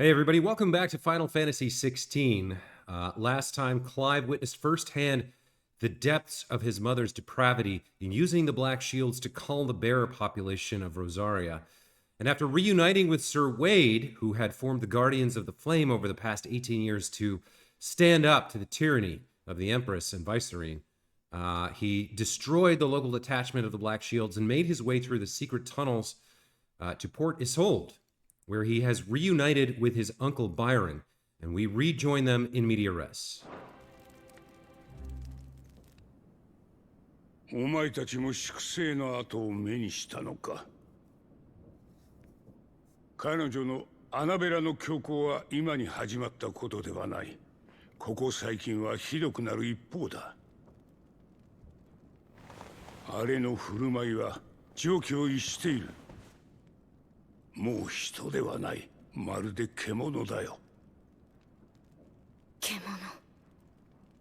Hey everybody, welcome back to Final Fantasy XVI. Last time, Clive witnessed firsthand the depths of his mother's depravity in using the Black Shields to cull the bearer population of Rosaria. And after reuniting with Sir Wade, who had formed the Guardians of the Flame over the past 18 years to stand up to the tyranny of the Empress and Vicereine, he destroyed the local detachment of the Black Shields and made his way through the secret tunnels to Port Isolde, where he has reunited with his uncle Byron, and we rejoin them in media res. お前たちも粛清の後を目にしたのか。彼女のアナベラの強行は今に始まったことではない。ここ最近はひどくなる一方だ。あれの振る舞いは常軌を逸している。もう人ではない。まるで獣だよ。獣。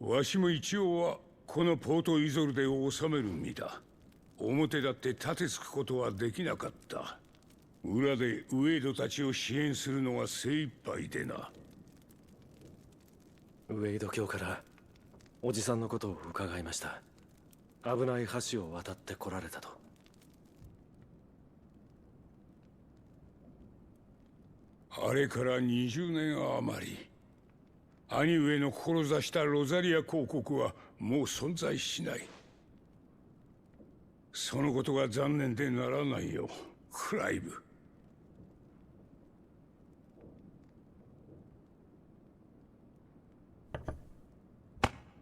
わしも一応はこのポートイゾルデを治める身だ。表だって立てつくことはできなかった。裏でウェイドたちを支援するのが精一杯でな。ウェイド卿からおじさんのことを伺いました。危ない橋を渡って来られたと。あれから20年余り、兄上の志したロザリア公国はもう存在しない。そのことが残念でならないよ、クライブ。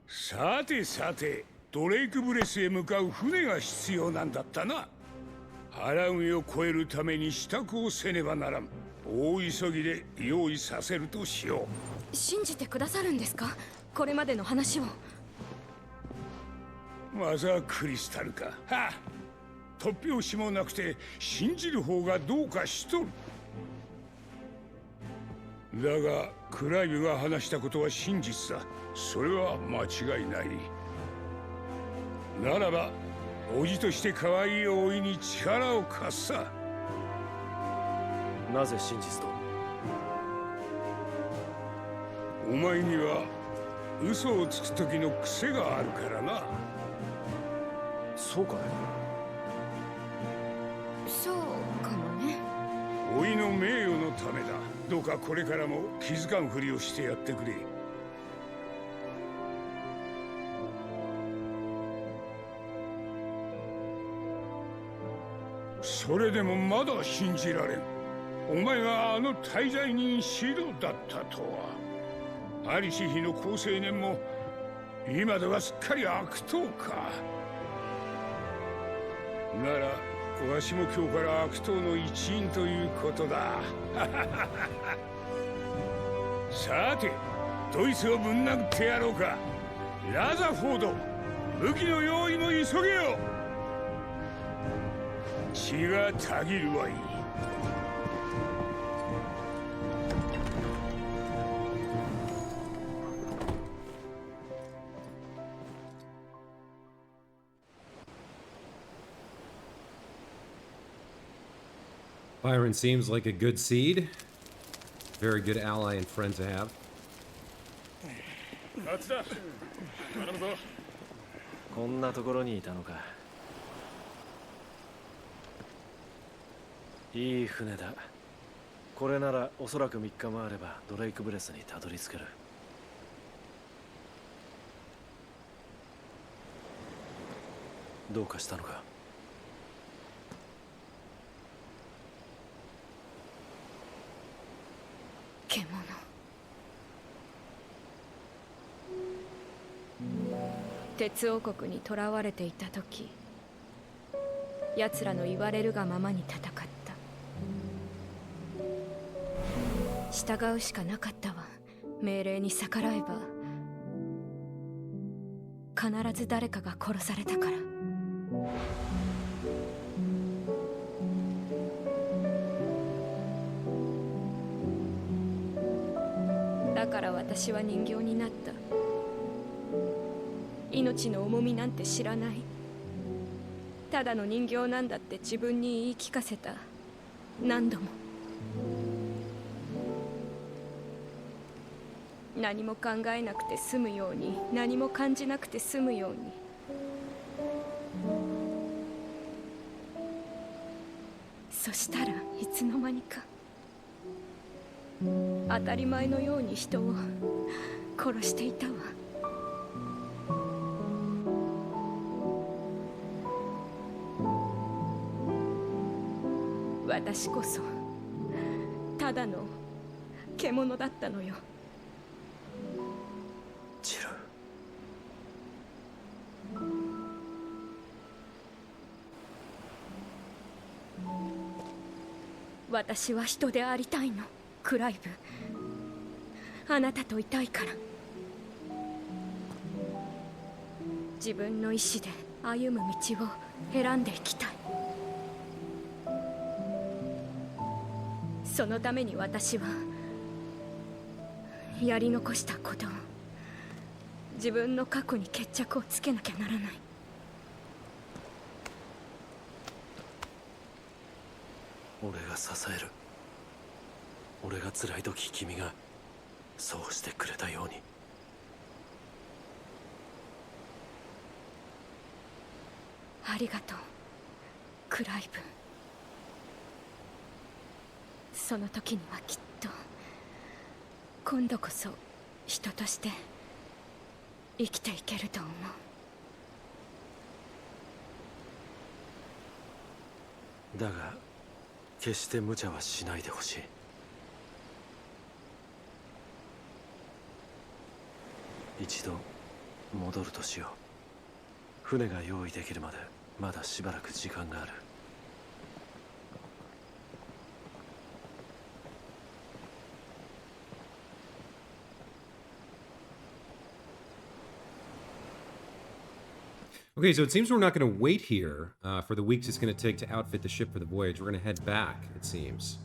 さてさて、ドレイクブレスへ向かう船が必要なんだったな。荒海を越えるために支度をせねばならん。大急ぎで用意させるとしよう。信じてくださるんですか？これまでの話を。まずはクリスタルか。はあ、突拍子もなくて信じる方がどうかしとる。だがクライブが話したことは真実だ。それは間違いない。ならば叔父として可愛い甥に力を貸すさ。なぜ真実と？お前には嘘をつく時の癖があるからな。そうかい？そうかもね。甥の名誉のためだ。どうかこれからも気づかんふりをしてやってくれ。それでもまだ信じられん。お前があの大罪人シロだったとは。アリシ妃の好青年も今ではすっかり悪党か。ならわしも今日から悪党の一員ということだ。さてドイツをぶん殴ってやろうか。ラザフォード、武器の用意も急げよ。血がたぎるわいい。Byron seems like a good seed. Very good ally and friend to have. こんなところにいたのか。いい船だ。これならおそらく3日もあればドレイクブレスにたどり着ける。どうかしたのか？獣。鉄王国に囚われていた時、奴らの言われるがままに戦った。従うしかなかったわ。命令に逆らえば必ず誰かが殺されたから。だから私は人形になった。命の重みなんて知らない。ただの人形なんだって自分に言い聞かせた。何度も。何も考えなくて済むように、何も感じなくて済むように。そしたらいつの間にか当たり前のように人を殺していたわ。私こそただの獣だったのよ。チル。私は人でありたいの、クライブ。あなたといたいから。自分の意志で歩む道を選んでいきたい。そのために私はやり残したことを、自分の過去に決着をつけなきゃならない。俺が支える。俺が辛い時君がそうしてくれたように。ありがとう、クライブ。その時にはきっと今度こそ人として生きていけると思う。だが決して無茶はしないでほしい。一度戻るとしよう。船が用意できるまでまだしばらく時間がある。Okay, so it seems we're not going to wait here for the weeks it's going to take to outfit the ship for the voyage. We're going to head back, it seems.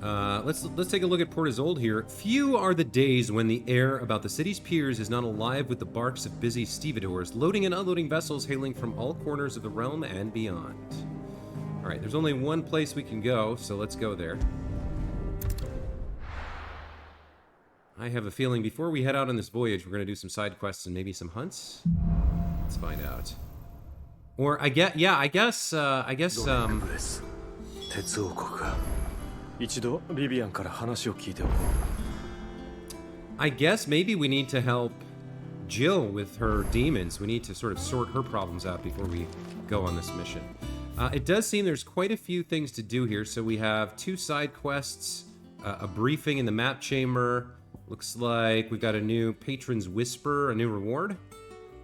Let's take a look at Port Isolde here. Few are the days when the air about the city's piers is not alive with the barks of busy stevedores, loading and unloading vessels hailing from all corners of the realm and beyond. All right, there's only one place we can go, so let's go there. I have a feeling before we head out on this voyage, we're going to do some side quests and maybe some hunts. Let's find out. Or I guess, yeah, I guess,鉄王国か。一度ビビアンから話を聞いておこう。I guess maybe we need to help Jill with her demons. We need to sort of sort her problems out before we go on this mission. It does seem there's quite a few things to do here. So we have 2 side quests, a briefing in the map chamber. Looks like we've got a new Patron's Whisper, a new reward.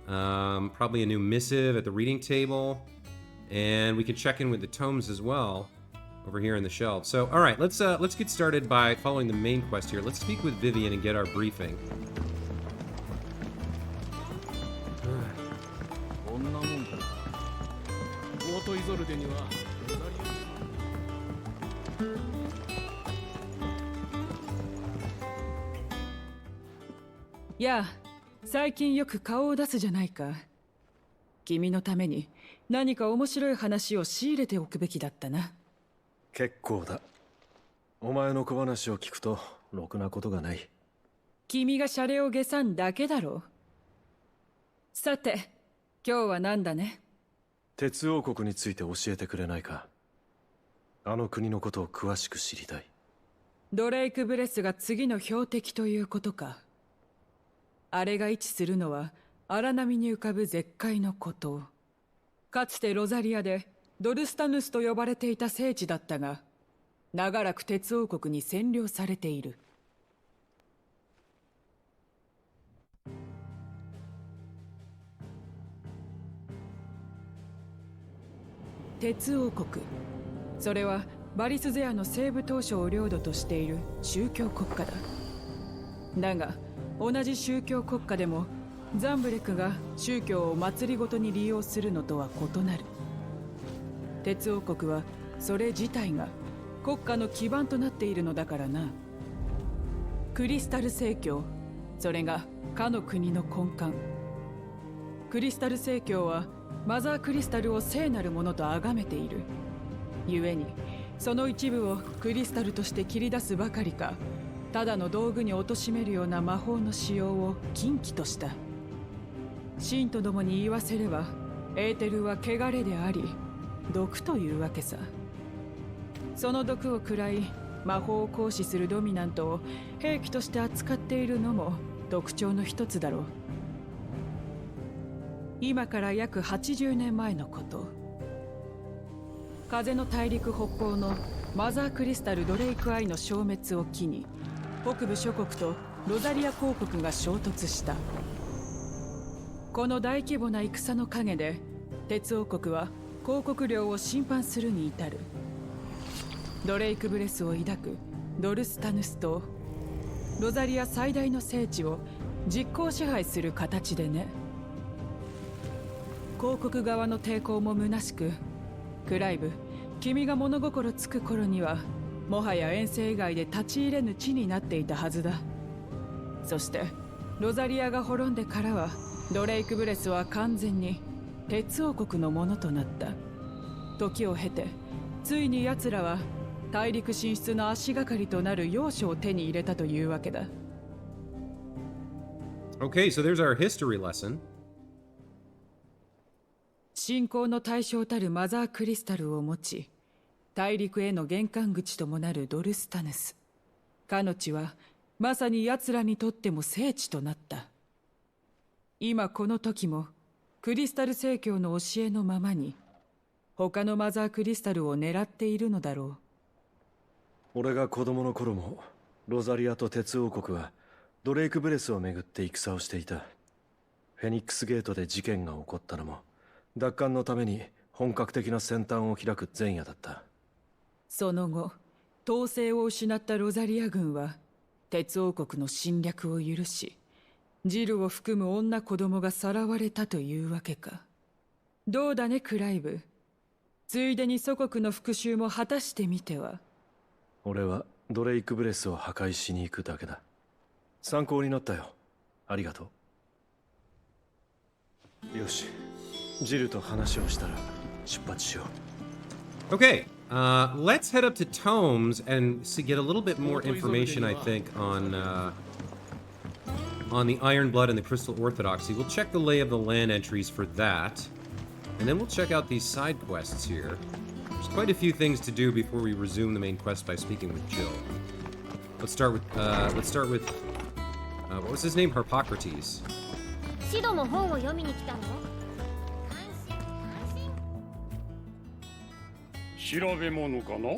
Probably a new missive at the reading table. And we can check in with the tomes as well over here in the shelf. So, all right, let's get started by following the main quest here. Let's speak with Vivian and get our briefing. Yeah, 最近よく顔を出すじゃないか。君のために何か面白い話を仕入れておくべきだったな。結構だ。お前の小話を聞くとろくなことがない。君がシャレを下さんだけだろ。さて、今日は何だね。鉄王国について教えてくれないか。あの国のことを詳しく知りたい。ドレイクブレスが次の標的ということか。あれが位置するのは荒波に浮かぶ絶海の孤島。かつてロザリアでドルスタヌスと呼ばれていた聖地だったが、長らく鉄王国に占領されている。鉄王国、それはバリスゼアの西部島嶼を領土としている宗教国家だ。だが同じ宗教国家でもザンブレクが宗教を祭りごとに利用するのとは異なる。鉄王国はそれ自体が国家の基盤となっているのだからな。クリスタル正教、それがかの国の根幹。クリスタル正教はマザークリスタルを聖なるものと崇めている。故にその一部をクリスタルとして切り出すばかりか、ただの道具に貶めるような魔法の使用を禁忌とした。信徒どもに言わせれば、エーテルは汚れであり毒というわけさ。その毒を食らい魔法を行使するドミナントを兵器として扱っているのも特徴の一つだろう。今から約80年前のこと、風の大陸北方のマザークリスタル・ドレイク・アイの消滅を機に、北部諸国とロザリア公国が衝突した。この大規模な戦の陰で鉄王国は公国領を侵犯するに至る。ドレイクブレスを抱くドルスタヌスとロザリア最大の聖地を実効支配する形でね。公国側の抵抗も虚しく、クライブ、君が物心つく頃にはもはや遠征以外で立ち入れぬ地になっていたはずだ。そしてロザリアが滅んでからはドレイクブレスは完全に鉄王国のものとなった。時を経てついに奴らは大陸進出の足がかりとなる要所を手に入れたというわけだ。 Okay, so there's our history lesson. 信仰の対象たるマザークリスタルを持ち、大陸への玄関口ともなるドルスタヌス。かの地はまさに奴らにとっても聖地となった。今この時もクリスタル正教の教えのままに他のマザークリスタルを狙っているのだろう。俺が子供の頃もロザリアと鉄王国はドレイクブレスをめぐって戦をしていた。フェニックスゲートで事件が起こったのも奪還のために本格的な戦端を開く前夜だった。その後統制を失ったロザリア軍は鉄王国の侵略を許し、ジルを含む女子供がさらわれたというわけか。どうだねクライブ、ついでに祖国の復讐も果たしてみては。俺はドレイクブレスを破壊しに行くだけだ。参考になったよ。ありがとう。よし、ジルと話をしたら出発しよう。 Okay, let's head up to Tomes and get a little bit more information, I think, on the Iron Blood and the Crystal Orthodoxy. We'll check the lay of the land entries for that, and then we'll check out these side quests here. There's quite a few things to do before we resume the main quest by speaking with Jill. Let's start with what was his name? Harpocrates. シドも本を読みに来たの？調べ物かな？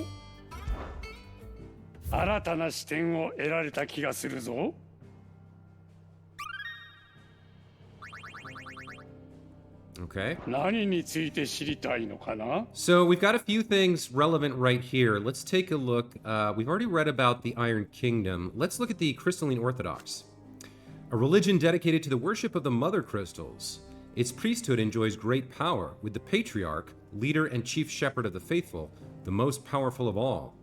新たな視点を得られた気がするぞ。Okay. 何について知りたいのかな？ So we've got a few things relevant right here. Let's take a look. We've already read about the Iron Kingdom. Let's look at the Crystalline Orthodox, a religion dedicated to the worship of the Mother Crystals. Its priesthood enjoys great power, with the Patriarch, leader and chief shepherd of the faithful, the most powerful of all.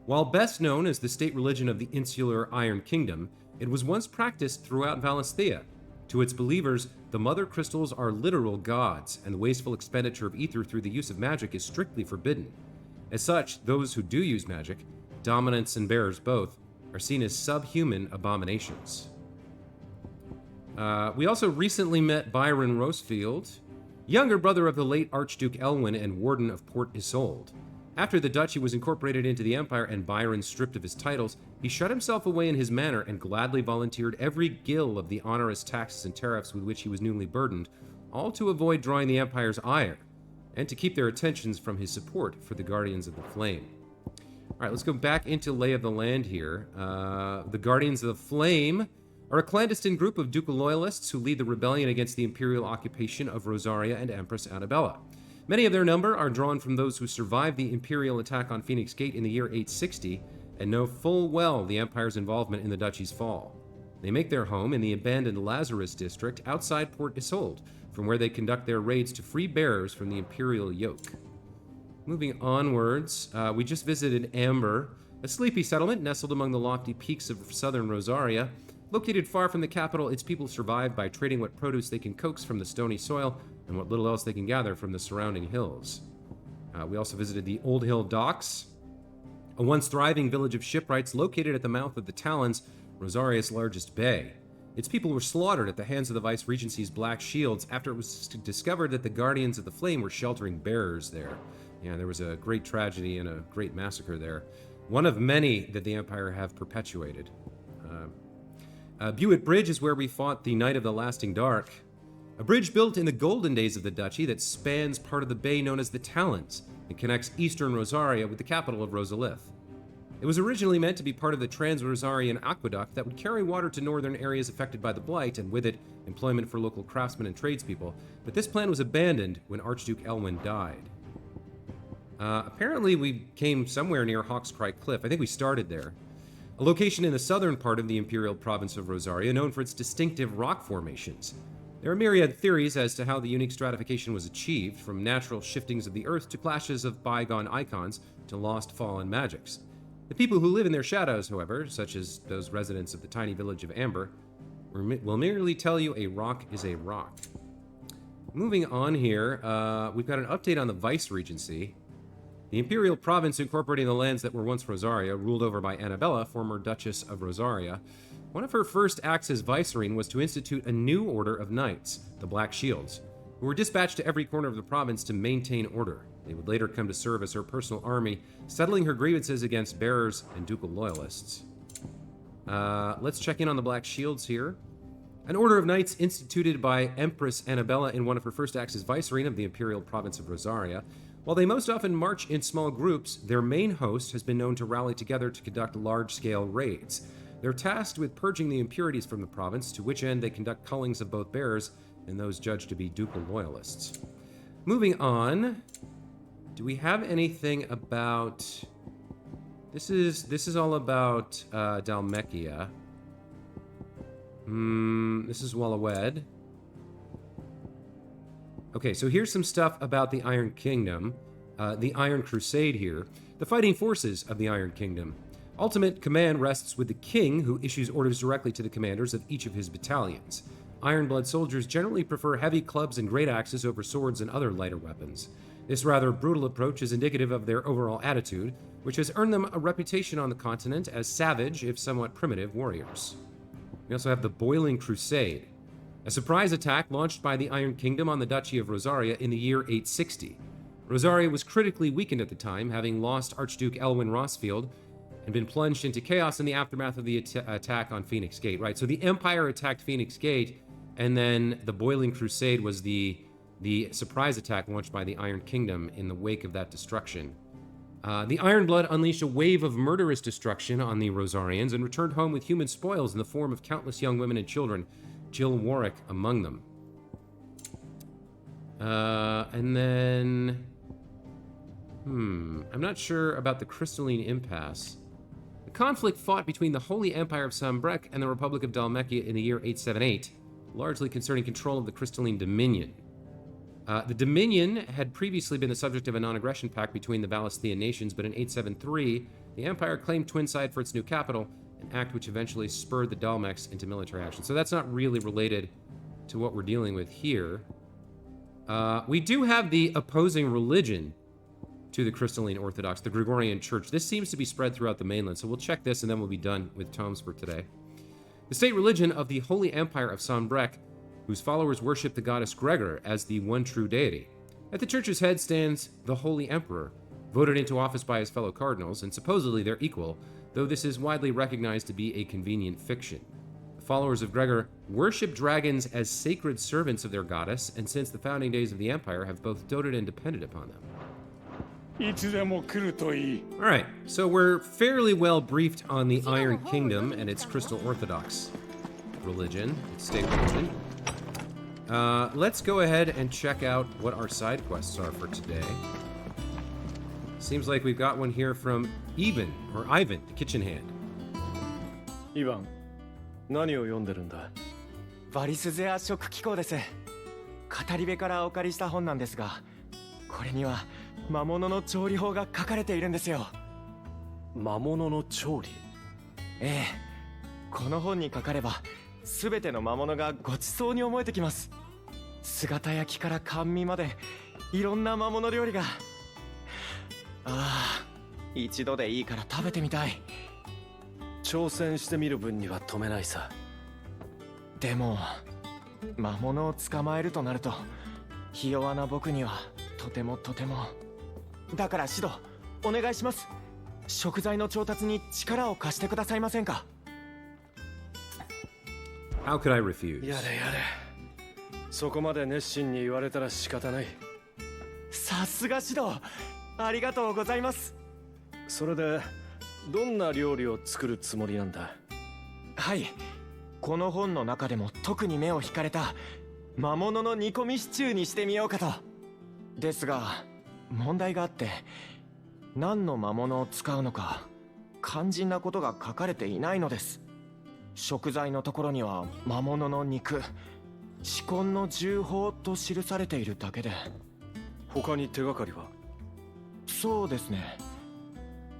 While best known as the state religion of the insular Iron Kingdom, it was once practiced throughout Valisthea. To its believers, the Mother Crystals are literal gods, and the wasteful expenditure of ether through the use of magic is strictly forbidden. As such, those who do use magic, dominants and bearers both, are seen as subhuman abominations. We also recently met Byron Rosefield, younger brother of the late Archduke Elwyn and warden of Port Isolde. After the duchy was incorporated into the empire and Byron stripped of his titles, he shut himself away in his manor and gladly volunteered every gill of the onerous taxes and tariffs with which he was newly burdened, all to avoid drawing the empire's ire, and to keep their attentions from his support for the Guardians of the Flame. All right, let's go back into Lay of the Land here. The Guardians of the Flame are a clandestine group of ducal loyalists who lead the rebellion against the imperial occupation of Rosaria and Empress Annabella. Many of their number are drawn from those who survived the imperial attack on Phoenix Gate in the year 860 and know full well the empire's involvement in the duchy's fall. They make their home in the abandoned Lazarus district outside Port Isolde, from where they conduct their raids to free bearers from the imperial yoke. Moving onwards, we just visited Amber, a sleepy settlement nestled among the lofty peaks of southern Rosaria. Located far from the capital, its people survive by trading what produce they can coax from the stony soil and what little else they can gather from the surrounding hills. We also visited the Old Hill Docks, a once thriving village of shipwrights located at the mouth of the Talons, Rosaria's largest bay. Its people were slaughtered at the hands of the Vice Regency's Black Shields after it was discovered that the Guardians of the Flame were sheltering bearers there. Yeah, there was a great tragedy and a great massacre there. One of many that the Empire have perpetuated. Buet Bridge is where we fought the Night of the Lasting Dark. A bridge built in the golden days of the Duchy that spans part of the bay known as the Talons and connects eastern Rosaria with the capital of Rosalith. It was originally meant to be part of the Trans-Rosarian Aqueduct that would carry water to northern areas affected by the Blight, and with it, employment for local craftsmen and tradespeople, but this plan was abandoned when Archduke Elwyn died. Apparently we came somewhere near Hawkscry Cliff. I think we started there. A location in the southern part of the Imperial Province of Rosaria, known for its distinctive rock formations. There are myriad theories as to how the unique stratification was achieved, from natural shiftings of the earth to clashes of bygone icons to lost fallen magics. The people who live in their shadows, however, such as those residents of the tiny village of Amber, will merely tell you a rock is a rock. Moving on here, we've got an update on the Vice Regency. The Imperial Province, incorporating the lands that were once Rosaria, ruled over by Annabella, former Duchess of Rosaria. One of her first acts as Vicereine was to institute a new order of knights, the Black Shields, who were dispatched to every corner of the province to maintain order. They would later come to serve as her personal army, settling her grievances against bearers and ducal loyalists. Let's check in on the Black Shields here. An order of knights instituted by Empress Annabella in one of her first acts as Vicereine of the Imperial Province of Rosaria. While they most often march in small groups, their main host has been known to rally together to conduct large-scale raids. They're tasked with purging the impurities from the province, to which end they conduct cullings of both bearers and those judged to be ducal loyalists. Moving on, do we have anything about... This is all about Dhalmekia. This is Wallawed. Okay, so here's some stuff about the Iron Kingdom, the Iron Crusade here, the fighting forces of the Iron Kingdom. Ultimate command rests with the king, who issues orders directly to the commanders of each of his battalions. Ironblood soldiers generally prefer heavy clubs and great axes over swords and other lighter weapons. This rather brutal approach is indicative of their overall attitude, which has earned them a reputation on the continent as savage, if somewhat primitive, warriors. We also have the Boiling Crusade, a surprise attack launched by the Iron Kingdom on the Duchy of Rosaria in the year 860. Rosaria was critically weakened at the time, having lost Archduke Elwyn Rossfield and been plunged into chaos in the aftermath of the attack on Phoenix Gate. Right, so the Empire attacked Phoenix Gate, and then the Boiling Crusade was the surprise attack launched by the Iron Kingdom in the wake of that destruction. The Ironblood unleashed a wave of murderous destruction on the Rosarians and returned home with human spoils in the form of countless young women and children, Jill Warwick among them. And then... I'm not sure about the Crystalline Impasse. The conflict fought between the Holy Empire of Sambrec and the Republic of Dhalmekia in the year 878, largely concerning control of the Crystalline Dominion. The Dominion had previously been the subject of a non-aggression pact between the Valisthian nations, but in 873, the Empire claimed Twinside for its new capital, an act which eventually spurred the Dalmecs into military action. So that's not really related to what we're dealing with here. We do have the opposing religion to the Crystalline Orthodox, the Gregorian Church. This seems to be spread throughout the mainland, so we'll check this and then we'll be done with tomes for today. The state religion of the Holy Empire of Sambrec, whose followers worship the goddess Gregor as the one true deity. At the church's head stands the Holy Emperor, voted into office by his fellow cardinals, and supposedly their equal, though this is widely recognized to be a convenient fiction. The followers of Gregor worship dragons as sacred servants of their goddess, and since the founding days of the Empire have both doted and depended upon them. Alright, so we're fairly well briefed on the Iron Kingdom and its Crystal Orthodox religion, its state religion. Let's go ahead and check out what our side quests are for today. Seems like we've got one here from Ivan, the kitchen hand. イヴァン、何を読んでるんだ？バリスゼア食機構です。語り部からお借りした本なんですが、これには魔物の調理法が書かれているんですよ。魔物の調理？ええ、この本にかかればすべての魔物がごちそうに思えてきます。姿焼きから甘味までいろんな魔物料理が。ああ、一度でいいから食べてみたい。挑戦してみる分には止めないさ。でも魔物を捕まえるとなるとひ弱な僕にはとても。だからシド、お願いします。食材の調達に力を貸してくださいませんか。 How could I refuse? やれやれ。そこまで熱心に言われたら仕方ない。さすがシド、ありがとうございます。それでどんな料理を作るつもりなんだ。はい、この本の中でも特に目を引かれた魔物の煮込みシチューにしてみようかと。ですが問題があって、何の魔物を使うのか肝心なことが書かれていないのです。食材のところには魔物の肉、至根の重宝と記されているだけで。他に手がかりは。そうですね、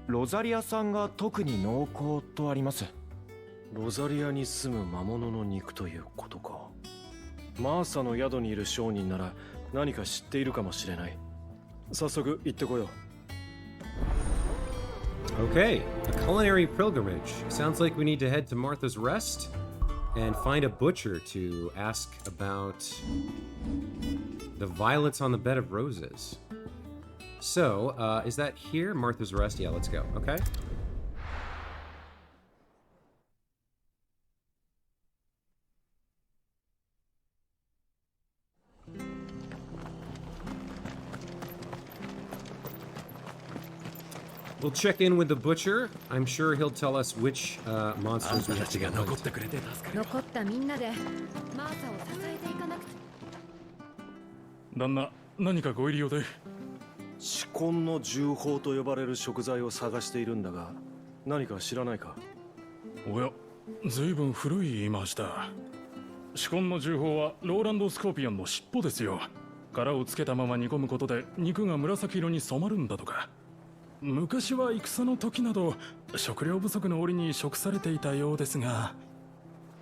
ロザリアさんが特に濃厚とあります。ロザリアに住む魔物の肉ということか。マーサの宿にいる商人なら何か知っているかもしれない。早速行ってこよう。Okay, a culinary pilgrimage. Sounds like we need to head to Martha's Rest and find a butcher to ask about the violets on the bed of roses. So, is that here? Martha's Rest? Yeah, let's go. Okay. We'll check in with the butcher. I'm sure he'll tell us which monsters we have to get. 残ったみんなでマーサを支えていかなくちゃ。旦那、何かご入り用で。至根の重宝と呼ばれる食材を探しているんだが、何か知らないか。おや、ずいぶん古い言い回しだ。至根の重宝はローランドスコーピオンの尻尾ですよ。殻をつけたまま煮込むことで肉が紫色に染まるんだとか。昔は戦の時など食料不足の折に食されていたようですが、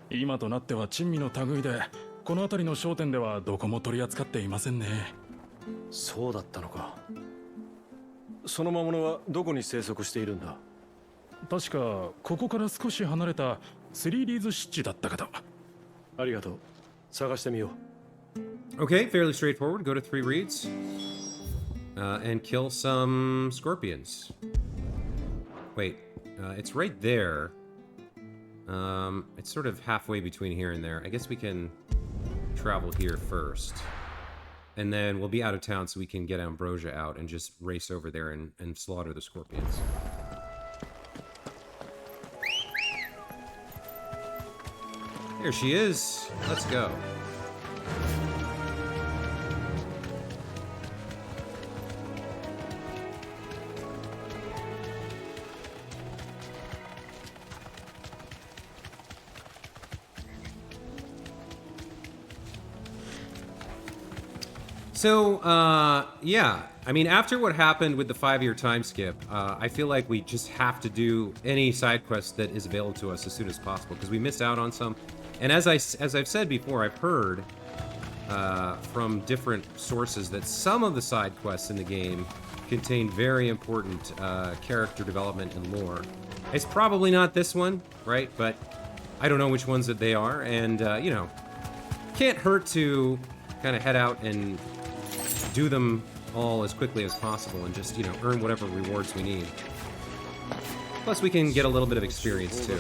今となっては珍味の類で、この辺りの商店ではどこも取り扱っていませんね。そうだったのか。その魔物はどこに生息しているんだ。確かここから少し離れたスリーリーズ湿地だったかと。ありがとう。探してみよう。 Okay, fairly straightforward. Go to 3 reads and kill some scorpions. Wait, it's right there. It's sort of halfway between here and there. I guess we can travel here first. And then we'll be out of town so we can get Ambrosia out and just race over there and slaughter the scorpions. There she is. Let's go. So, yeah. I mean, after what happened with the 5-year time skip, I feel like we just have to do any side quest that is available to us as soon as possible, because we missed out on some. And as I've said before, I've heard from different sources that some of the side quests in the game contain very important character development and lore. It's probably not this one, right? But I don't know which ones that they are, and you know, can't hurt to kind of head out and do them all as quickly as possible and just, you know, earn whatever rewards we need. Plus, we can get a little bit of experience too.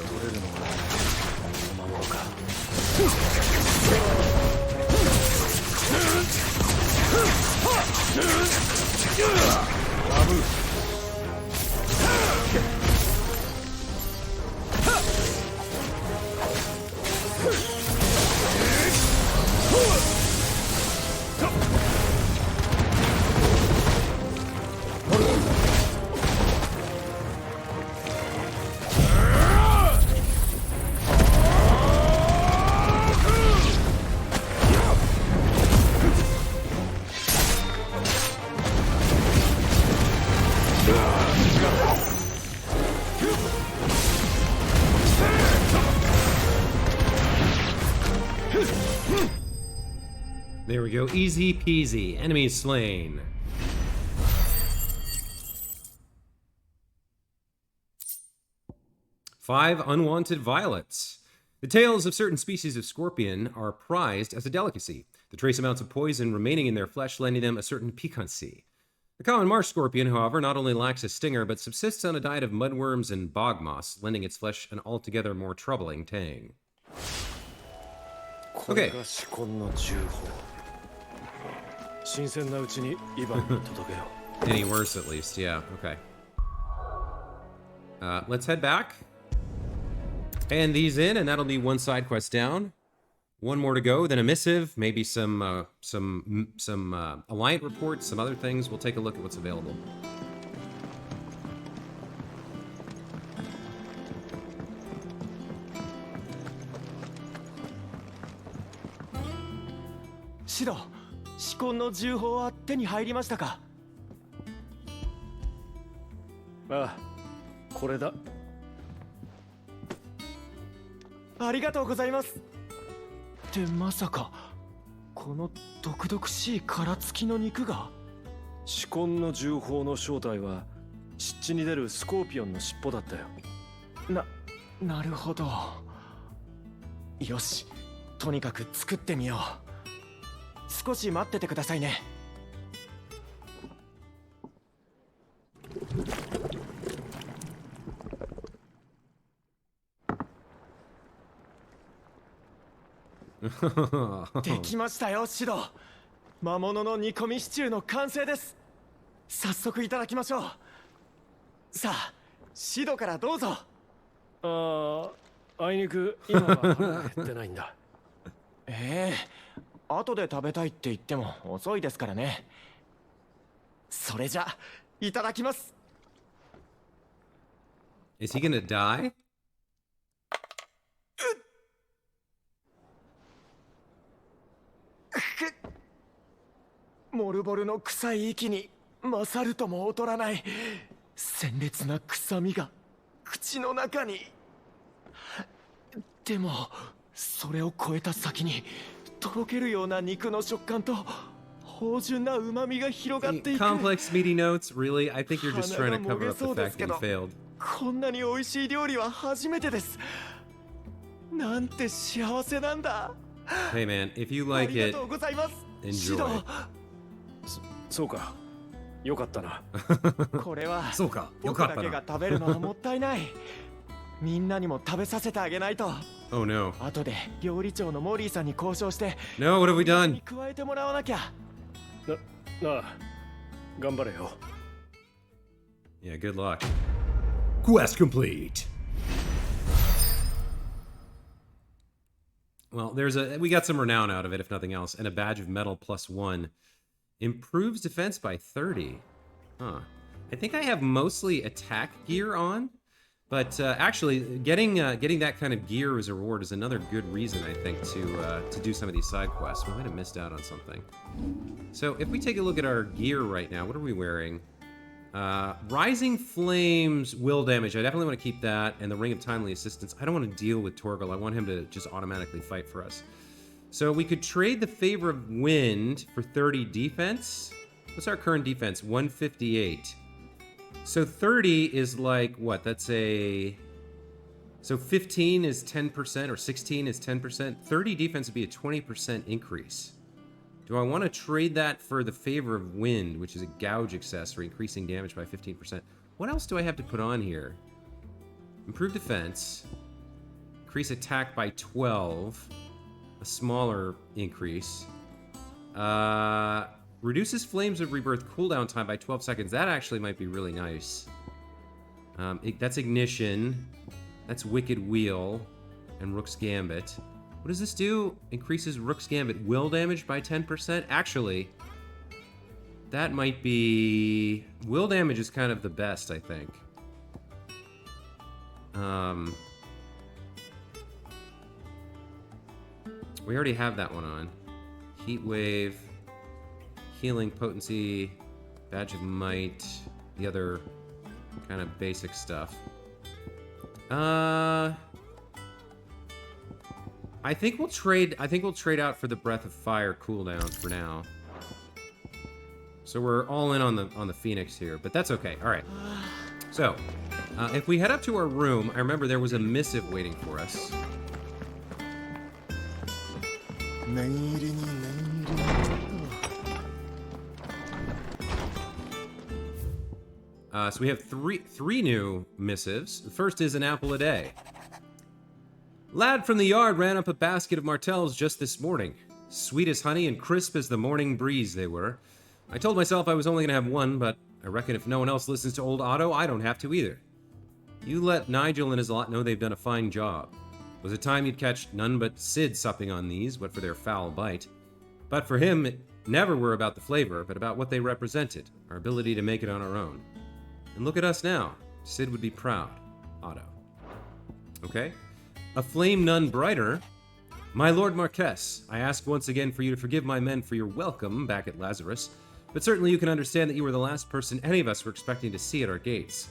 There we go. Easy peasy. Enemy slain. 5 unwanted violets. The tails of certain species of scorpion are prized as a delicacy, the trace amounts of poison remaining in their flesh lending them a certain piquancy. The common marsh scorpion, however, not only lacks a stinger, but subsists on a diet of mudworms and bog moss, lending its flesh an altogether more troubling tang. Okay. Any worse, at least. Yeah, okay. Let's head back. Hand these in, and that'll be one side quest down. One more to go, then a missive, maybe some Alliant reports, some other things. We'll take a look at what's available. Shido, 至婚の銃砲は手に入りましたか? ああ、これだ。ありがとうございます。ってまさかこの毒々しい殻付きの肉が？至婚の銃砲の正体は湿地に出るスコーピオンの尻尾だったよ。なるほど。よし、とにかく作ってみよう。少し待っててくださいね。できましたよ、シド。魔物の煮込みシチューの完成です。早速いただきましょう。さあ、シドからどうぞ。あいにく今は腹が減ってないんだ。後で食べたいって言っても遅いですからね。それじゃいただきます。 Is he gonna die? モルボルの臭い息に勝るとも劣らない鮮烈な臭みが口の中に。でもそれを超えた先にとろけるような肉の食感と芳醇な旨味が広がっていく。 Complex meaty notes? Really? I think you're just trying to cover up the fact that you failed. こんなに美味しい料理は初めてです。なんて幸せなんだ。 Hey man, if you like it, enjoy. そうか。よかったな。これはそうか。よ僕かったな。だけが食べるのはもったいない。みんなにも食べさせてあげないと。 Oh no. 後で料理長のモリーさんに交渉して。 No, what have we done? 加えてもらわなきゃ。なあ、頑張れよ。 Yeah, good luck. Quest complete. Well, we got some renown out of it, if nothing else, and a badge of metal +1. Improves defense by 30. Huh. I think I have mostly attack gear on, but actually, getting that kind of gear as a reward is another good reason, I think, to do some of these side quests. We might have missed out on something. So if we take a look at our gear right now, what are we wearing? Rising Flames will damage. I definitely want to keep that, and the Ring of Timely Assistance. I don't want to deal with Torgal. I want him to just automatically fight for us. So we could trade the Favor of Wind for 30 defense. What's our current defense? 158. So 30 is like, what? That's a... So 15 is 10%, or 16 is 10%. 30 defense would be a 20% increase. Do I want to trade that for the Favor of Wind, which is a gouge accessory, increasing damage by 15%? What else do I have to put on here? Improve defense. Increase attack by 12. A smaller increase. Reduces Flames of Rebirth cooldown time by 12 seconds. That actually might be really nice. That's Ignition. That's Wicked Wheel. And Rook's Gambit. What does this do? Increases Rook's Gambit will damage by 10%? Actually, that might be... Will damage is kind of the best, I think. We already have that one on. Heat Wave, Healing Potency, Badge of Might, the other kind of basic stuff. I think we'll trade out for the Breath of Fire cooldown for now. So we're all in on the Phoenix here, but that's okay. All right. So, If we head up to our room, I remember there was a missive waiting for us. So we have three new missives. The first is an apple a day. Lad from the yard ran up a basket of martels just this morning. Sweet as honey and crisp as the morning breeze they were. I told myself I was only going to have one, but I reckon if no one else listens to old Otto, I don't have to either. You let Nigel and his lot know they've done a fine job. Was a time you'd catch none but Sid supping on these, but for their foul bite. But for him, it never were about the flavor, but about what they represented, our ability to make it on our own. And look at us now. Sid would be proud. Otto. Okay? A flame none brighter. My Lord Marquess, I ask once again for you to forgive my men for your welcome back at Lazarus, but certainly you can understand that you were the last person any of us were expecting to see at our gates.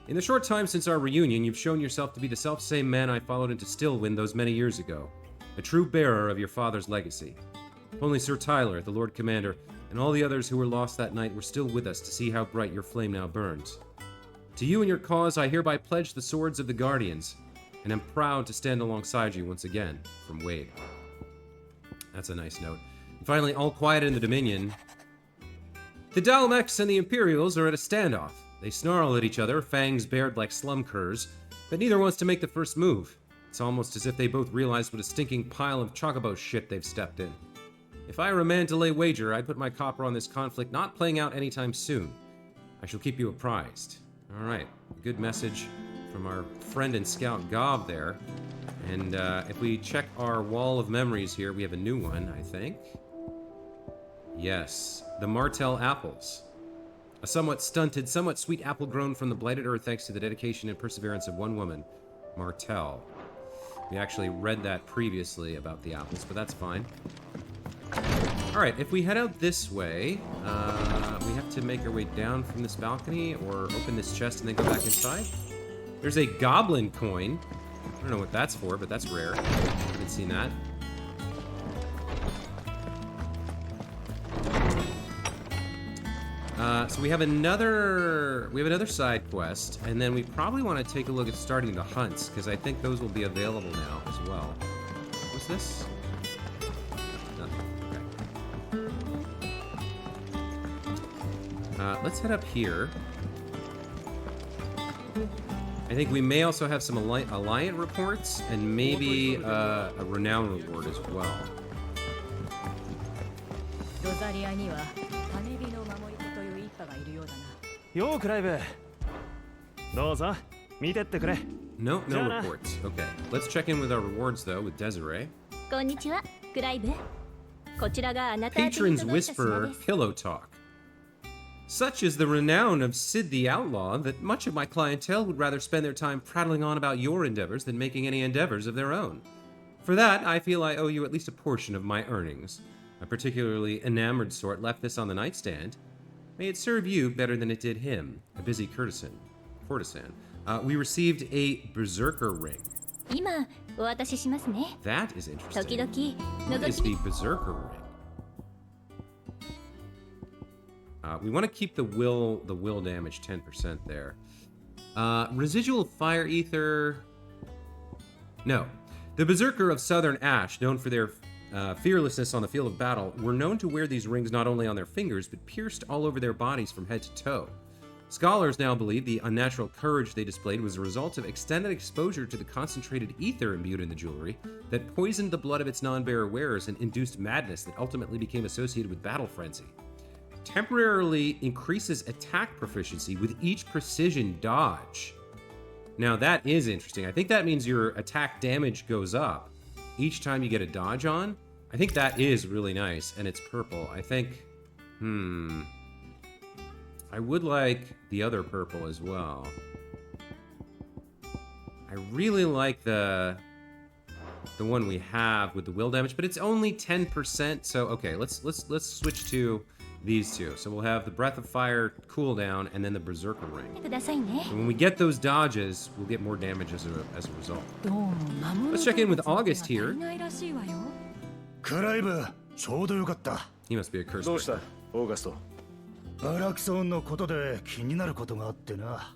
In the short time since our reunion, you've shown yourself to be the self-same man I followed into Stillwind those many years ago, a true bearer of your father's legacy. Only Sir Tyler, the Lord Commander, and all the others who were lost that night were still with us to see how bright your flame now burns. To you and your cause, I hereby pledge the swords of the Guardians, and am proud to stand alongside you once again, from Wade. That's a nice note. And finally, all quiet in the Dominion. The Dalmex and the Imperials are at a standoff. They snarl at each other, fangs bared like slum curs, but neither wants to make the first move. It's almost as if they both realize what a stinking pile of chocobo shit they've stepped in. If I were a man to lay wager, I'd put my copper on this conflict not playing out anytime soon. I shall keep you apprised. Alright, good message from our friend and scout Gob there. And if we check our wall of memories here, we have a new one, I think. Yes, the Martell apples. A somewhat stunted, somewhat sweet apple grown from the blighted earth thanks to the dedication and perseverance of one woman, Martell. We actually read that previously about the apples, but that's fine. Alright, if we head out this way, we have to make our way down from this balcony or open this chest and then go back inside. There's a goblin coin. I don't know what that's for, but that's rare. I haven't seen that. So we have another side quest, and then we probably want to take a look at starting the hunts, because I think those will be available now as well. What's this? Nothing. Okay. Let's head up here. I think we may also have some Alliant reports, and maybe a renown reward as well. Yo, Clive. No reports. Okay. Let's check in with our rewards, though, with Desiree. Patron's Whisper Pillow Talk. Such is the renown of Sid the Outlaw that much of my clientele would rather spend their time prattling on about your endeavors than making any endeavors of their own. For that, I feel I owe you at least a portion of my earnings. A particularly enamored sort left this on the nightstand. May it serve you better than it did him, a busy courtesan. We received a Berserker ring. That is interesting. What is the Berserker ring? We want to keep the will damage 10% there. Residual fire ether. No. The Berserker of Southern Ash, known for their fearlessness on the field of battle, were known to wear these rings not only on their fingers, but pierced all over their bodies from head to toe. Scholars now believe the unnatural courage they displayed was a result of extended exposure to the concentrated ether imbued in the jewelry that poisoned the blood of its non-bearer wearers and induced madness that ultimately became associated with battle frenzy. Temporarily increases attack proficiency with each precision dodge. Now that is interesting. I think that means your attack damage goes up each time you get a dodge on. I think that is really nice, and it's purple. I think, I would like the other purple as well. I really like the one we have with the will damage, but it's only 10%. So okay, let's switch to these two. So we'll have the Breath of Fire cooldown and then the Berserker ring. And when we get those dodges, we'll get more damage as a result. Let's check in with August here. He must be a curse breaker. オーガスト。アラクソンのことで気になることがあってな。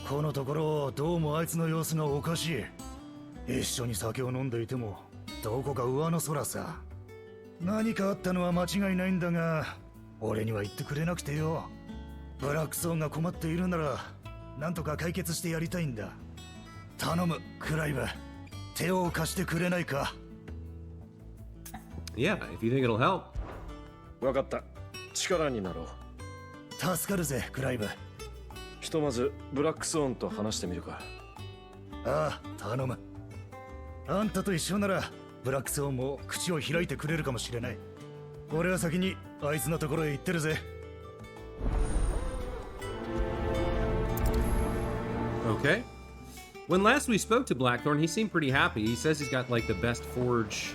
このところどうもあいつの様子がおかしい。一緒に酒を飲んでいてもどこか上の空さ。何かあったのは間違いないんだが、俺には言ってくれなくてよ。ブラックソーンが困っているならなんとか解決してやりたいんだ。頼むクライブ、手を貸してくれないか。 Yeah, if you think it'll help. わかった。力になろう。助かるぜクライブ。ひとまずブラックスオンと話してみるか。ああ頼む。あんたと一緒ならブラックスオンも口を開いてくれるかもしれない。俺は先にあいつのところへ行ってるぜ。 Okay. When last we spoke to Blackthorn, he seemed pretty happy. He says he's got like the best forge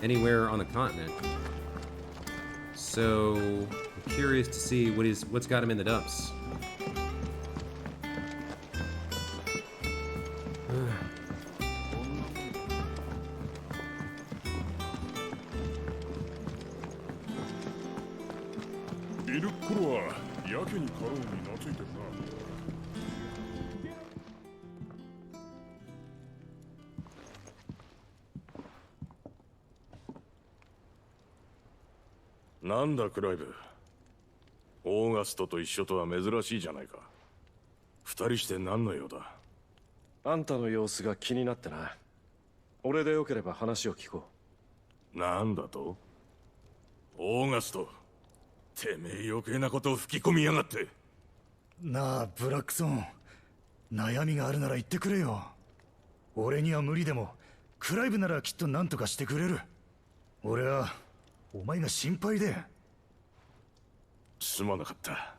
anywhere on the continent. So I'm curious to see what's got him in the dumps. "なんだクライブ、オーガストと一緒とは珍しいじゃないか。二人して何の用だ?" あんたの様子が気になってな。俺でよければ話を聞こなんだと?オーガスト、てめえ余計なことを吹き込みやがって。なあブラックソン、悩みがあるなら言ってくれよ。俺には無理でもクライブならきっと何とかしてくれる。俺はお前が心配で。すまなかった。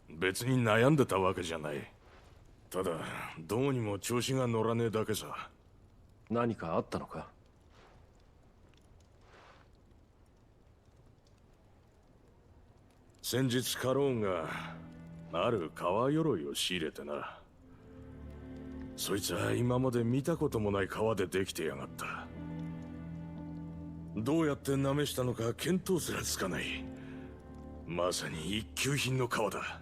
別に悩んでたわけじゃない。ただどうにも調子が乗らねえだけさ。う。何かあったのか？先日カローンがある革鎧を仕入れてな。そいつは今まで見たこともない革でできてやがった。どうやって舐めしたのか見当すらつかない。まさに一級品の革だ。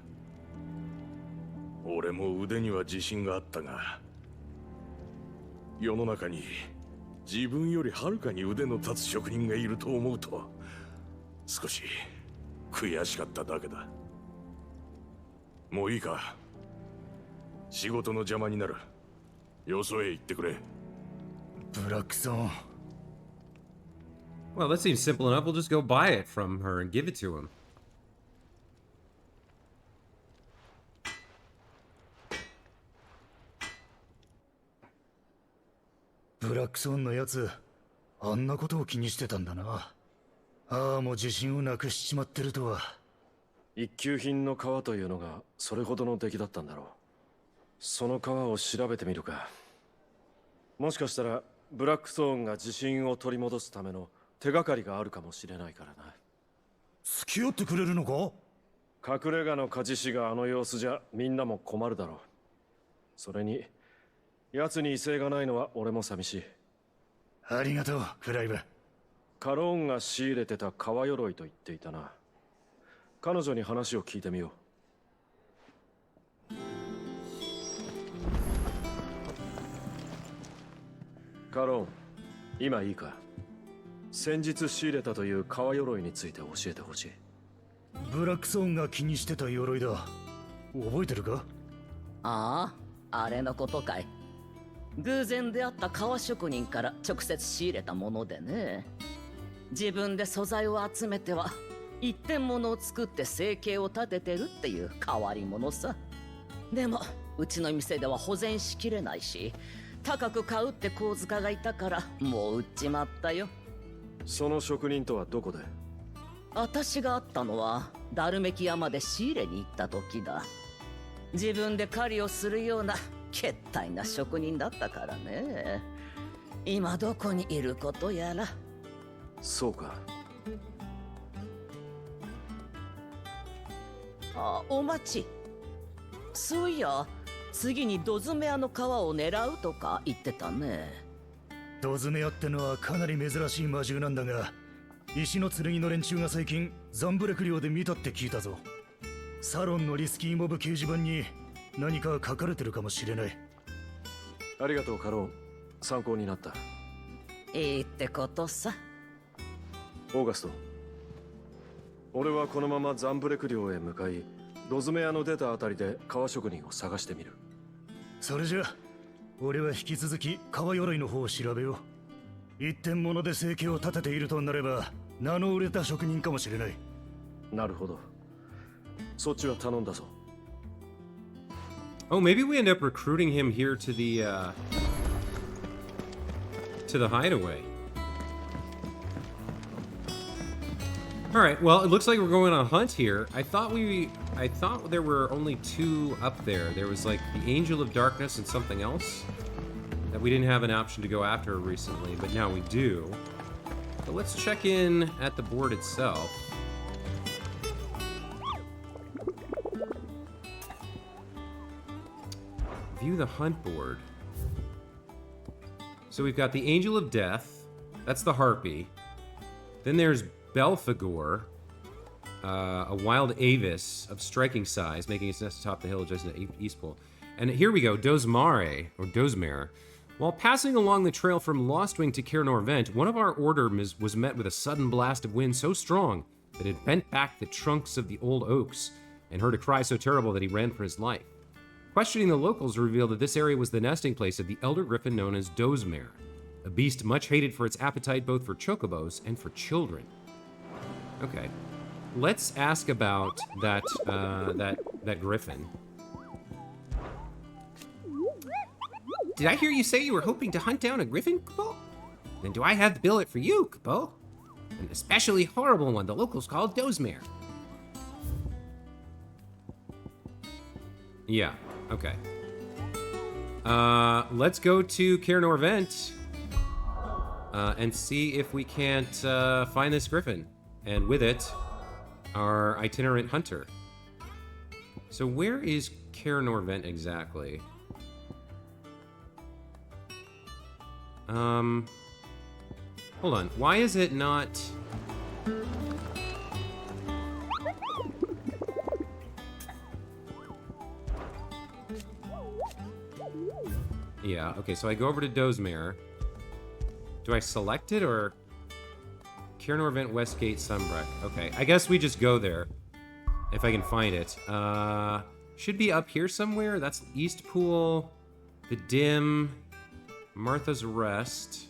俺も腕には自信があったが、世の中に自分よりはるかに腕の立つ職人がいると思うと少し悔しかっただけだ。もういいか。仕事の邪魔になる。よそへ行ってくれ。ブラックソン。Well, that seems simple enough. We'll just go buy it from her and give it to him. ブラックソンのやつ、あんなことを気にしてたんだな。ああ、もう自信をなくしちまってるとは。一級品の革というのがそれほどの出来だったんだろう。その革を調べてみるか。もしかしたらブラックソーンが自信を取り戻すための手がかりがあるかもしれないからな。付き合ってくれるのか？隠れ家の鍛冶師があの様子じゃみんなも困るだろう。それに奴に威勢がないのは俺も寂しい。ありがとうクライブ。カローンが仕入れてた革鎧と言っていたな。彼女に話を聞いてみよう。カローン、今いいか。先日仕入れたという革鎧について教えてほしい。ブラックソーンが気にしてた鎧だ。覚えてるか？ああ、あれのことかい。偶然出会った革職人から直接仕入れたものでね。自分で素材を集めては一点物を作って生計を立ててるっていう変わり者さ。でもうちの店では保全しきれないし、高く買うって小塚がいたからもう売っちまったよ。その職人とはどこで？私が会ったのはダルメキ山で仕入れに行った時だ。自分で狩りをするようなけったいな職人だったからね。今どこにいることやら。そうか。あ、お待ち。そういや、次にドズメアの皮を狙うとか言ってたね。ドズメアってのはかなり珍しい魔獣なんだが、石の剣の連中が最近ザンブレク領で見たって聞いたぞ。サロンのリスキーモブ掲示板に何か書かれてるかもしれない。ありがとうカロン、参考になった。いいってことさ。オーガスト、俺はこのままザンブレク領へ向かい、ロズメアの出たあたりで革職人を探してみる。それじゃ俺は引き続き革鎧の方を調べよう。一点物で生計を立てているとなれば名の売れた職人かもしれない。なるほど、そっちは頼んだぞ。Oh, maybe we end up recruiting him here to the hideaway. All right. Well, it looks like we're going on a hunt here. I thought there were only 2 up there. There was like the Angel of Darkness and something else that we didn't have an option to go after recently, but now we do. So let's check in at the board itself. View the hunt board. So we've got the Angel of Death. That's the Harpy. Then there's Belphegor, a wild avis of striking size, making its nest atop the hill adjacent to Eastpool. And here we go, Dozmare, or Dozmare. While passing along the trail from Lostwing to Caernor Vent, one of our order was met with a sudden blast of wind so strong that it bent back the trunks of the old oaks and heard a cry so terrible that he ran for his life. Questioning the locals revealed that this area was the nesting place of the elder griffin known as Dozmare, a beast much hated for its appetite both for chocobos and for children. Okay, let's ask about that griffin. Did I hear you say you were hoping to hunt down a griffin, Capo? Then do I have the billet for you, Capo? An especially horrible one the locals call Dozmare. Yeah, okay. Let's go to Caernor Vent and see if we can't find this griffin. And with it, our itinerant hunter. So where is Caernor Vent exactly? Hold on. Why is it not... Yeah, okay, so I go over to Dozmare. Do I select it, or... Caernor Vent, Westgate, Sunbreck. Okay, I guess we just go there. If I can find it. Should be up here somewhere. That's Eastpool, the Dim, Martha's Rest,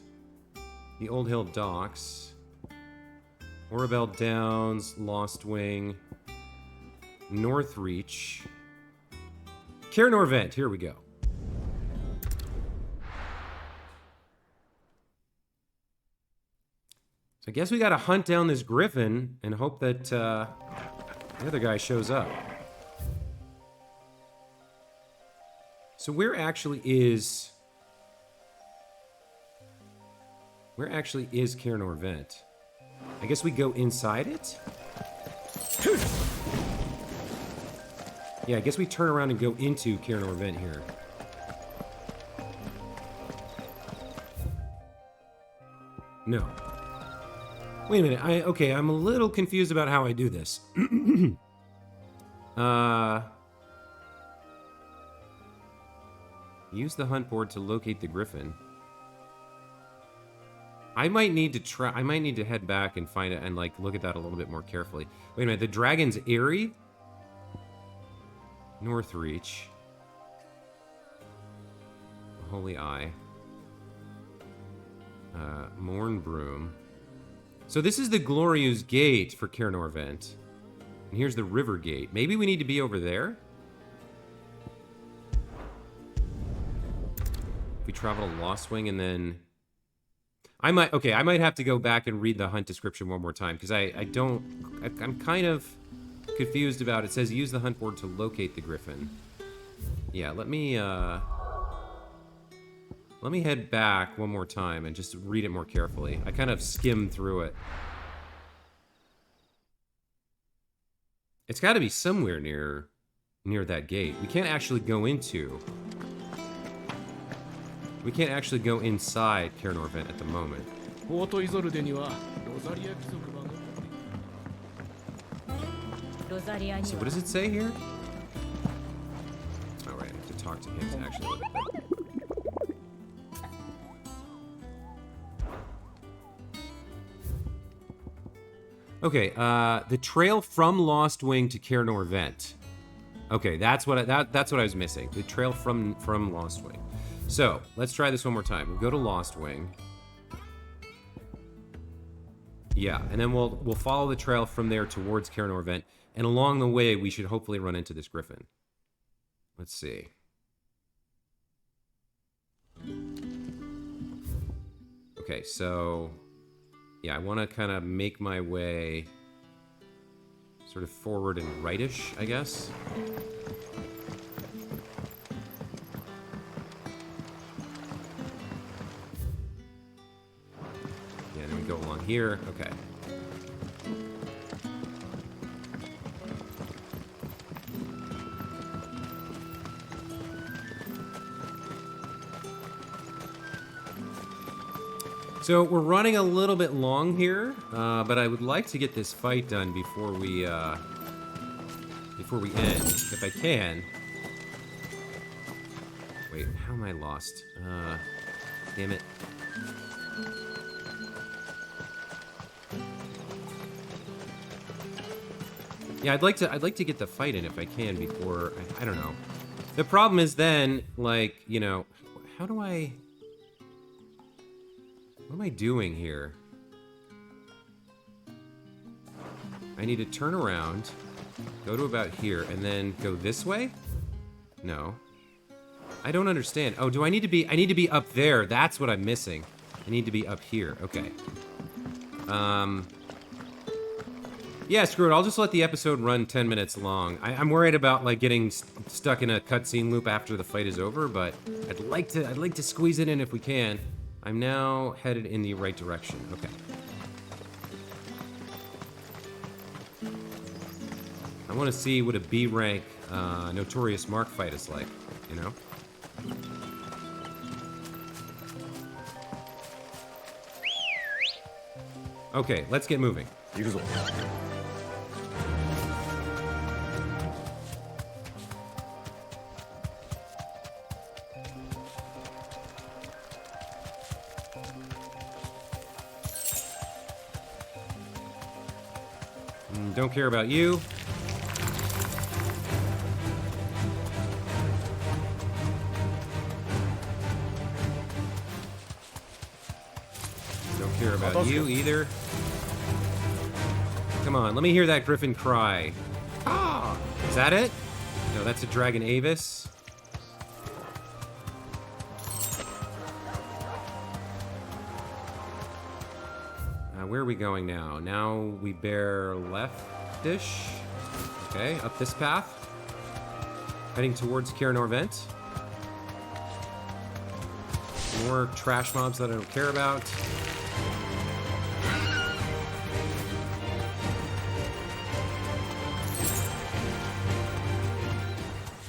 the Old Hill Docks, Orabel Downs, Lost Wing, Northreach, Caernor Vent. Here we go. I guess we gotta hunt down this griffin and hope that the other guy shows up. So where actually is Caernor Vent? I guess we go inside it? Yeah, I guess we turn around and go into Caernor Vent here. No. Wait a minute, okay, I'm a little confused about how I do this. Use the hunt board to locate the griffin. I might need to head back and find it and like look at that a little bit more carefully. Wait a minute, the dragon's Eyrie? Northreach. Holy Eye. Mornbroom. So this is the Glorious Gate for Caernor Vent. And here's the River Gate. Maybe we need to be over there? If we travel to Lost Wing and then... I might have to go back and read the hunt description one more time, because I'm kind of confused about it. It says use the hunt board to locate the griffin. Yeah, let me head back one more time and just read it more carefully. I kind of skimmed through it. It's got to be somewhere near that gate. We can't actually go inside Caernor Vent at the moment. So what does it say here? Oh, right talk to him to actually look at that. Okay, the trail from Lost Wing to Cairnor Vent. Okay, that's what I was missing. The trail from Lost Wing. So let's try this one more time. We'll go to Lost Wing. Yeah, and then we'll follow the trail from there towards Cairnor Vent, and along the way we should hopefully run into this griffin. Let's see. Okay, so yeah, I want to kind of make my way sort of forward and rightish, I guess. Yeah, then we go along here. Okay. So we're running a little bit long here, but I would like to get this fight done before we end, if I can. Wait, how am I lost? Damn it. Yeah, I'd like to get the fight in if I can before I don't know. The problem is then, like, you know, how do I? What am I doing here? I need to turn around, go to about here, and then go this way? No. I don't understand. Oh, I need to be up there. That's what I'm missing. I need to be up here. Okay. Yeah, screw it. I'll just let the episode run 10 minutes long. I'm worried about, like, getting stuck in a cutscene loop after the fight is over, but I'd like to squeeze it in if we can. I'm now headed in the right direction. Okay. I want to see what a B rank Notorious Mark fight is like, you know? Okay, let's get moving. Don't care about you. Don't care about you either. Come on, let me hear that griffin cry. Ah! Is that it? No, that's a dragon Avis. Where are we going now? Now we bear left-ish. Okay, up this path. Heading towards Cairnor Vent. More trash mobs that I don't care about.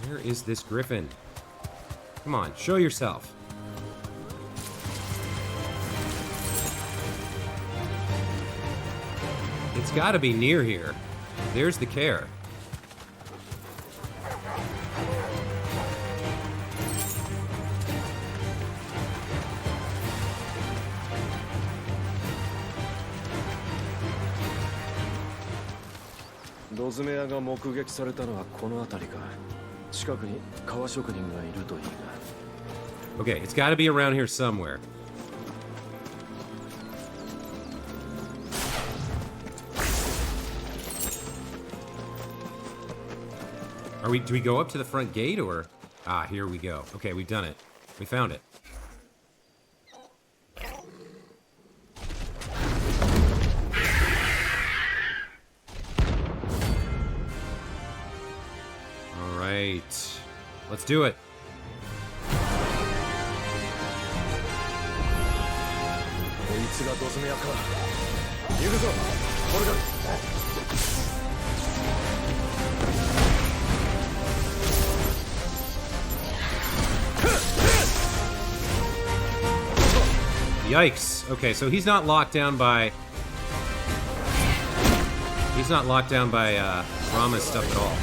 Where is this griffin? Come on, show yourself. It's gotta be near here. There's the care.ロズメアが目撃されたのはこの辺りか。近くに革職人がいるといいな。 Okay, it's gotta be around here somewhere. Do we go up to the front gate or? Ah, here we go. Okay, we've done it. We found it. All right. Let's do it. Yikes. Okay, so he's not locked down by... He's not locked down by Rama's stuff at all.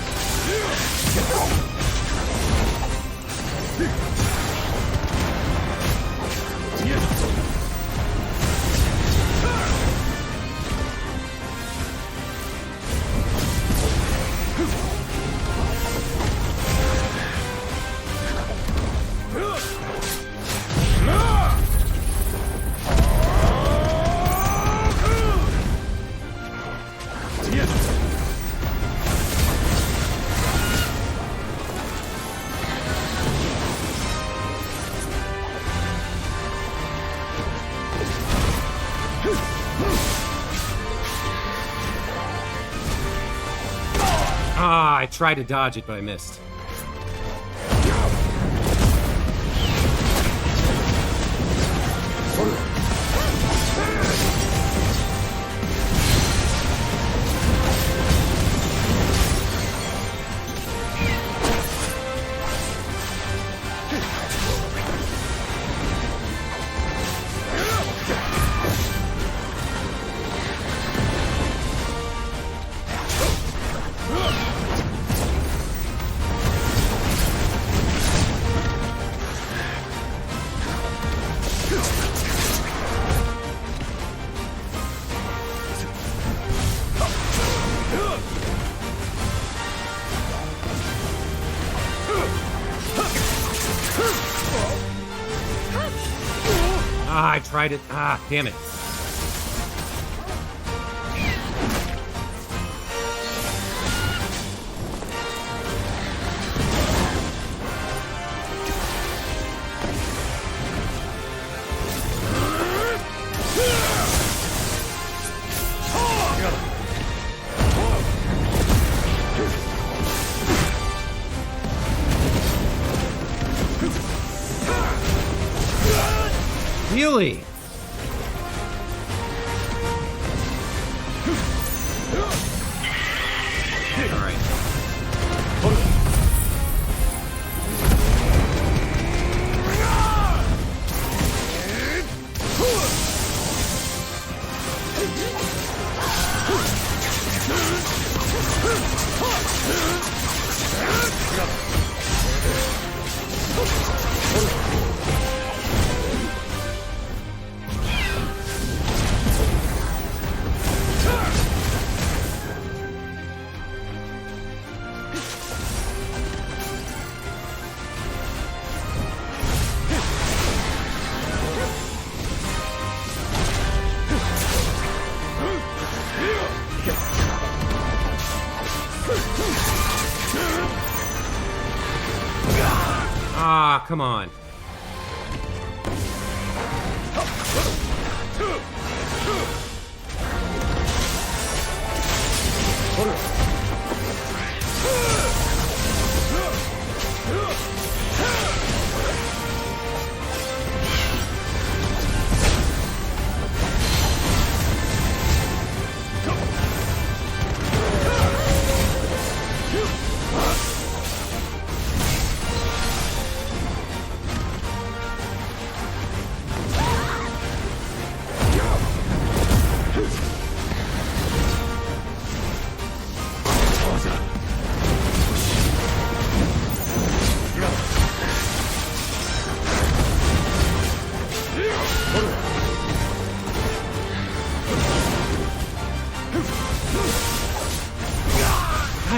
Ah, I tried to dodge it, but I missed. Ah, I tried it. Ah, damn it. Really? All right. Ah, come on.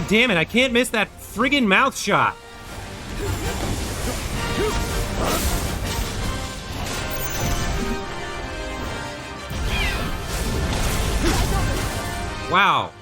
God damn it, I can't miss that friggin' mouth shot. Wow.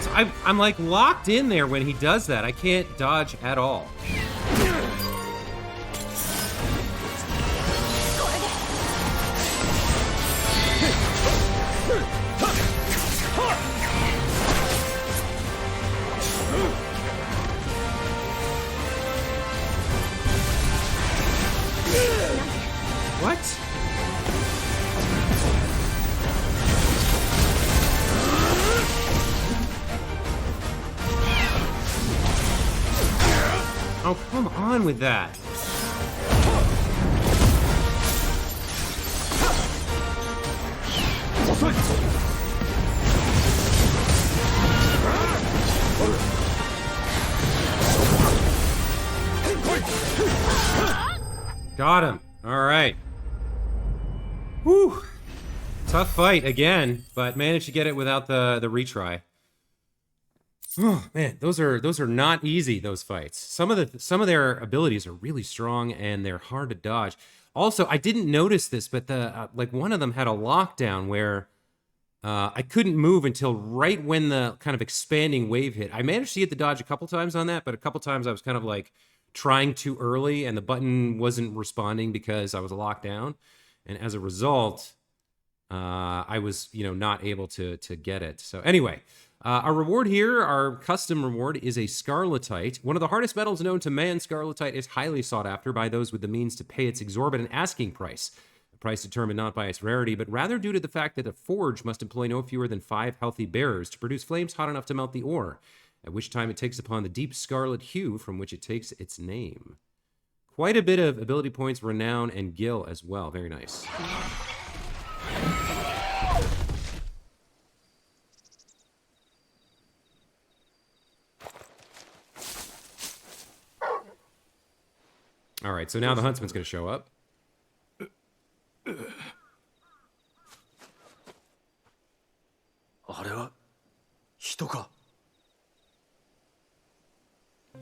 I'm like locked in there when he does that. I can't dodge at all. What? Oh, come on with that. Got him. All right. Whew. Tough fight again, but managed to get it without the retry. Oh man, those are not easy, those fights. Some of their abilities are really strong and they're hard to dodge. Also, I didn't notice this, but like one of them had a lockdown where I couldn't move until right when the kind of expanding wave hit. I managed to get the dodge a couple times on that, but a couple times I was kind of like trying too early and the button wasn't responding because I was locked down. And as a result, I was, not able to get it. So anyway, our reward here, our custom reward, is a scarletite. One of the hardest metals known to man, scarletite is highly sought after by those with the means to pay its exorbitant asking price. The price determined not by its rarity, but rather due to the fact that a forge must employ no fewer than 5 healthy bearers to produce flames hot enough to melt the ore, at which time it takes upon the deep scarlet hue from which it takes its name. Quite a bit of ability points, renown, and gil as well. Very nice. All right, so now the huntsman's going to show up.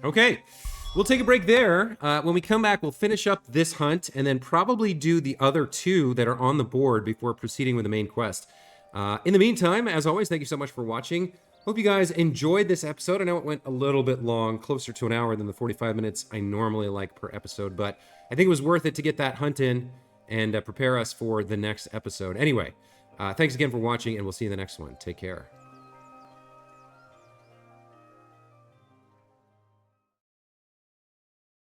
Okay, we'll take a break there. When we come back, we'll finish up this hunt and then probably do the other 2 that are on the board before proceeding with the main quest. In the meantime, as always, thank you so much for watching. Hope you guys enjoyed this episode. I know it went a little bit long, closer to an hour than the 45 minutes I normally like per episode, but I think it was worth it to get that hunt in and prepare us for the next episode. Anyway, thanks again for watching, and we'll see you in the next one. Take care.